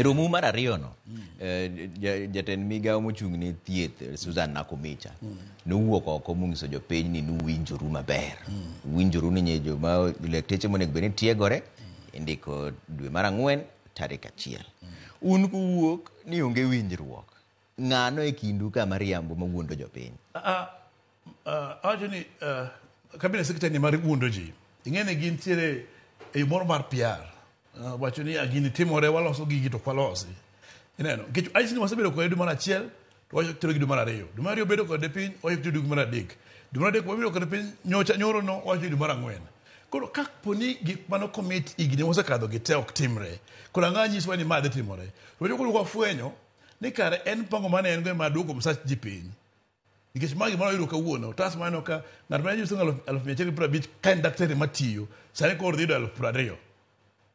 romo mar ariyo no jatend migawo mochung' ne thieth Susan Nakhumicha nowuok oko monyiso jopiny ni nuwinjoru maber. Winjoru ni nyejo ma lakteche monego bed ni tiegore indiko dwe mar 4 tarik 1. Un kuwuok ni onge winjruok. Ng'ano e kindu ka mariambo ma wuondo jopiny. Awacho ni cabinet secretary mar wuondo ji. Ing'ene gin tiere e moro mar PR. Wacho ni gini timore waloso gigi to kwalosi. Ineno, nikech aisi ni wasebedo kode dwe mar 1 to wacho tero dwe mar 2. Dwe mar 2 bedo kode piny wacho dwe mar 3. Dwe mar 3 wabedo kode piny nyoro no wacho dwe mar 4. Koro kaponi gik mano commit igni mosekadho gite ok timre. Koro ang'a nyiswa ni ma dhi timore. To wacho koro wafwenyo ni kare en pango mane en go ma duoko msach ji piny. Nikech magi mano yudo kawuono tas mano ka ng'at ma yudo 1,150 ka en daktari matiyo sani koro dhi 20,000.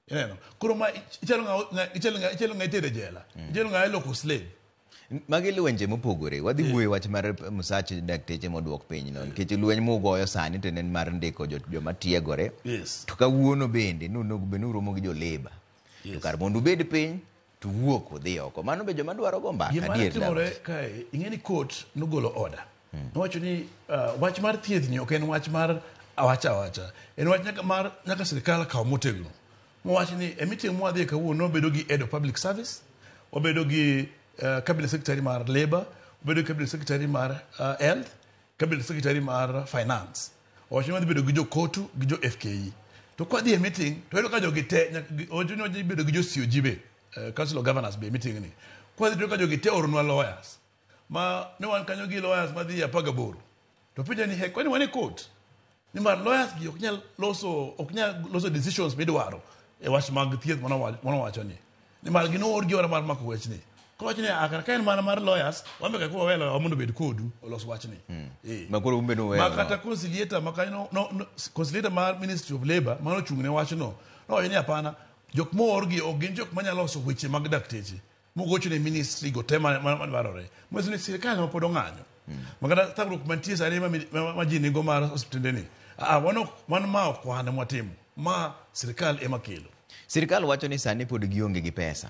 Ineno, koro ma ichelo ng'a itere jela. Ichelo ng'a iloko slave. Magi lwenje mopogore. Wadhi wuoyo wach mar msach dakteche moduok piny no. Nikech lweny mugoyo sani to en mar ndiko joma tiegore. To kawuono bende nu romo gi jo labor. To kar mondo bed piny to wuok odhi oko. Mano be joma dwaro go mbaka dier. Gima timore kae, ing'eni court nogolo order. Nowacho ni wach mar thieth ni ok en wach mar awacha. En wach nyaka sirkal kaw motegno. Mowacho ni meeting mwadhi kawuono bedo gi head of public service, obedo gi cabinet secretary mar labor, obedo gi cabinet secretary mar health, cabinet secretary mar finance. Owacho ni bedo gi jo kotu gi jo FKE. To kwa dhi meeting to edo ka jogi te owacho ni bedo gi jo COG be, council of governors be meeting ni. Kwa dhi to ka jogi te oronwa lawyers. Ma ne wan kanyo gi lawyers madhi 18. To pinja ni kwani wane court. Ni mar lawyers gi ok nyal loso decisions midwaro. E wach mag thieth mono wacho ni. Ni mar gino or gi ora mar mako wach ni. Ko wach ni akara kaen mana mar lawyers, wambe ka ko welo amondo bed kodu olos wach ni. Makoro umbe no welo. Makata conciliator makano conciliator mar Ministry of Labor mano chungne wach no. No yeni apana jok mor gi ogin jok manyalo loso weche mag dakteche. Mogocho ne ministry go tema madwarore. Mwezo ni sirikal ma podo ng'anyo. Makata tagruok mantie sare ma jini go mar hospitende ni. Wano ma okwane mwatimo. Ma sirikal ema kelo. Sirikal wacho ni sani pod gionge gi pesa.